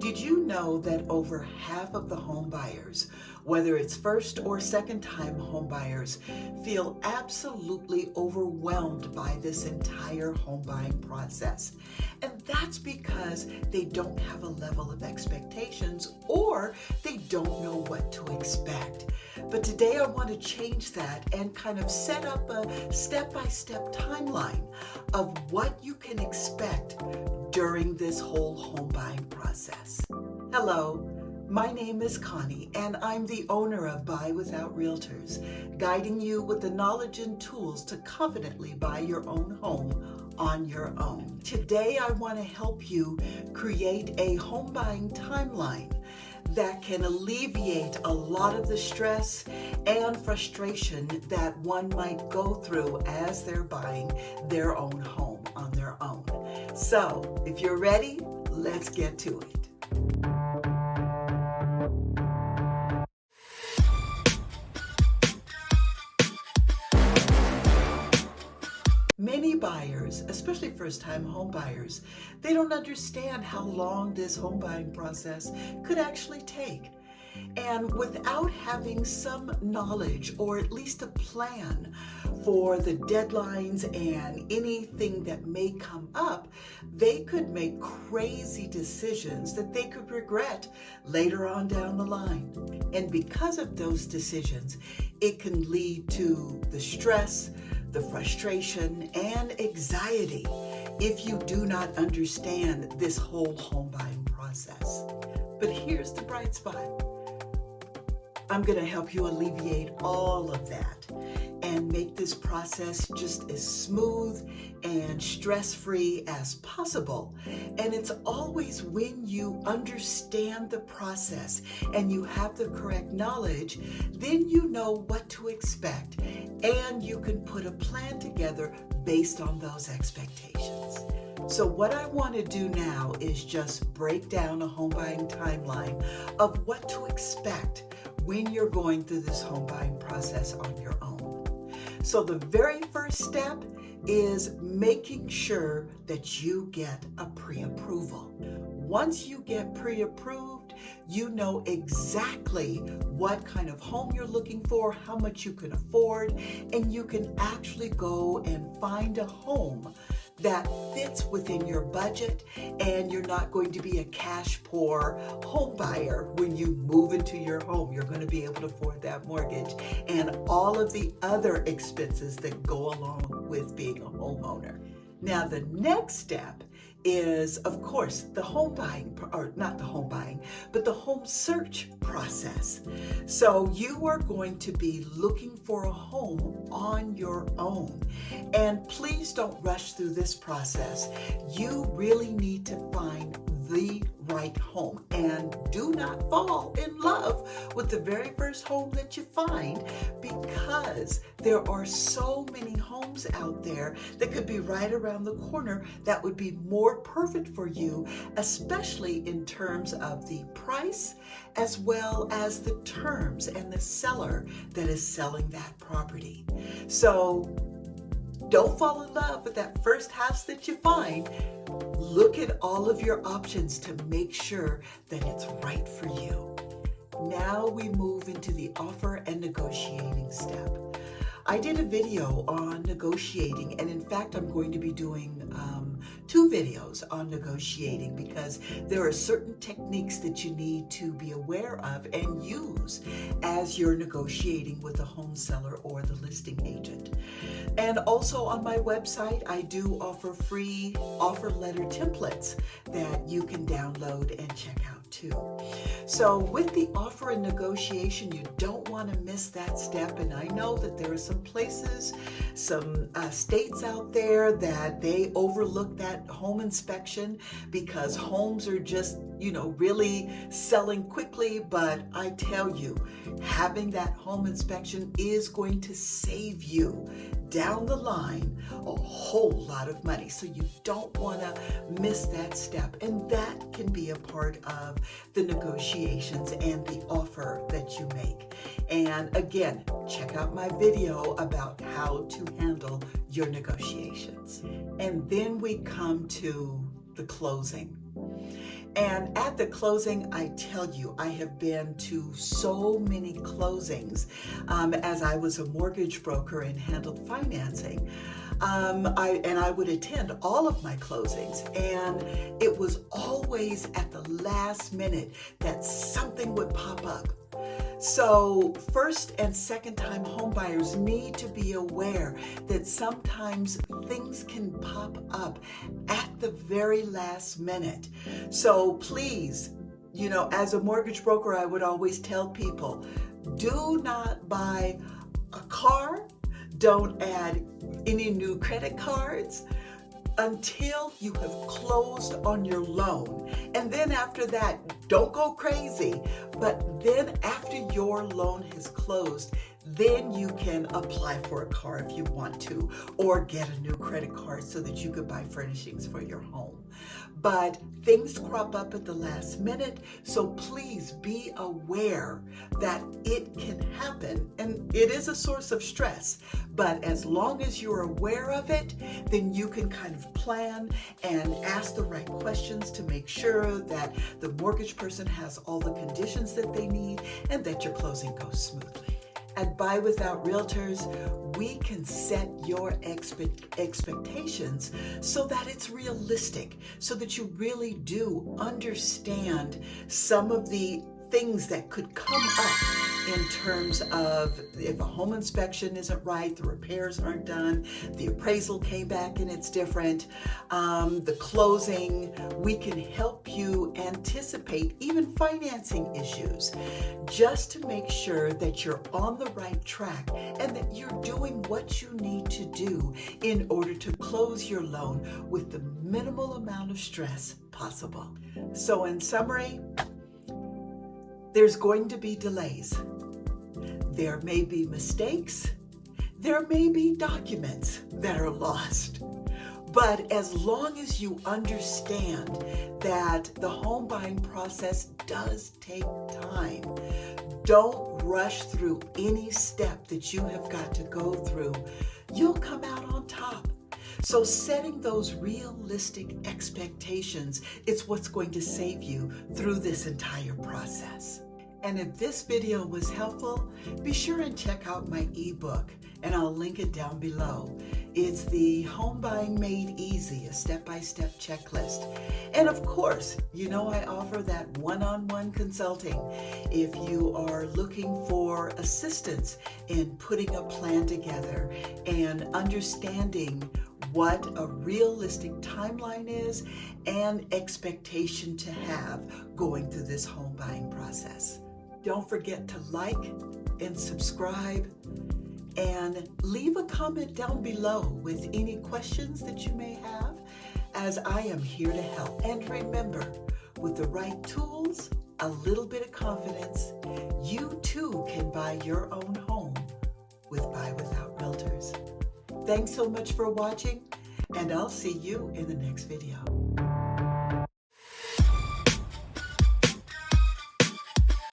Did you know that over half of the home buyers, whether it's first or second time home buyers, feel absolutely overwhelmed by this entire home buying process? And that's because they don't have a level of expectations or they don't know what to expect. But today I want to change that and kind of set up a step-by-step timeline of what you can expect during this whole home buying process. Hello, my name is Connie and I'm the owner of Buy Without Realtors, guiding you with the knowledge and tools to confidently buy your own home on your own. Today I want to help you create a home buying timeline that can alleviate a lot of the stress and frustration that one might go through as they're buying their own home on their own. So, if you're ready, let's get to it. Many buyers, especially first-time home buyers, they don't understand how long this home buying process could actually take. And without having some knowledge or at least a plan for the deadlines and anything that may come up, they could make crazy decisions that they could regret later on down the line. And because of those decisions, it can lead to the stress, the frustration, and anxiety if you do not understand this whole home buying process. But here's the bright spot. I'm going to help you alleviate all of that and make this process just as smooth and stress-free as possible. And it's always when you understand the process and you have the correct knowledge, then you know what to expect and you can put a plan together based on those expectations. So what I want to do now is just break down a home buying timeline of what to expect when you're going through this home buying process on your own. So the very first step is making sure that you get a pre-approval. Once you get pre-approved, you know exactly what kind of home you're looking for, how much you can afford, and you can actually go and find a home that fits within your budget, and you're not going to be a cash poor home buyer when you move into your home. You're going to be able to afford that mortgage and all of the other expenses that go along with being a homeowner. Now, the next step is, of course, the home buying, or not the home buying, but the home search process. So you are going to be looking for a home on your own. And please don't rush through this process. You really need to find the right home, and do not fall in love with the very first home that you find, because there are so many homes out there that could be right around the corner that would be more perfect for you, especially in terms of the price as well as the terms and the seller that is selling that property. So don't fall in love with that first house that you find. Look at all of your options to make sure that it's right for you. Now we move into the offer and negotiating step. I did a video on negotiating, and in fact, I'm going to be doing 2 videos on negotiating, because there are certain techniques that you need to be aware of and use as you're negotiating with a home seller or the listing agent. And also on my website, I do offer free offer letter templates that you can download and check out too. So with the offer and negotiation, you don't want to miss that step. And I know that there are some places, some states out there that they overlook that home inspection because homes are just, really selling quickly. But I tell you, having that home inspection is going to save you down the line a whole lot of money. So you don't want to miss that step. And that can be a part of the negotiations and the offer that you make. And again, check out my video about how to handle your negotiations. And then we come to the closing. And at the closing, I tell you, I have been to so many closings as I was a mortgage broker and handled financing. I would attend all of my closings, and it was always at the last minute that something would pop up. So first and second time homebuyers need to be aware that sometimes things can pop up at the very last minute. So please, as a mortgage broker, I would always tell people, do not buy a car, don't add any new credit cards until you have closed on your loan. And then after that, don't go crazy. But then after your loan has closed, then you can apply for a car if you want to, or get a new credit card so that you could buy furnishings for your home. But things crop up at the last minute, so please be aware that it can happen, and it is a source of stress. But as long as you're aware of it, then you can kind of plan and ask the right questions to make sure that the mortgage person has all the conditions that they need and that your closing goes smoothly. At Buy Without Realtors, we can set your expectations so that it's realistic, so that you really do understand some of the things that could come up in terms of if a home inspection isn't right, the repairs aren't done, the appraisal came back and it's different, the closing. We can help you anticipate even financing issues, just to make sure that you're on the right track and that you're doing what you need to do in order to close your loan with the minimal amount of stress possible. So in summary, there's going to be delays. There may be mistakes. There may be documents that are lost. But as long as you understand that the home buying process does take time, don't rush through any step that you have got to go through. You'll come out on top. So setting those realistic expectations is what's going to save you through this entire process. And if this video was helpful, be sure and check out my ebook, and I'll link it down below. It's the Home Buying Made Easy, a step-by-step checklist. And of course, I offer that one-on-one consulting if you are looking for assistance in putting a plan together and understanding what a realistic timeline is and expectation to have going through this home buying process. Don't forget to like and subscribe and leave a comment down below with any questions that you may have, as I am here to help. And remember, with the right tools, a little bit of confidence, you too can buy your own home with Buy Without Realtors. Thanks so much for watching, and I'll see you in the next video.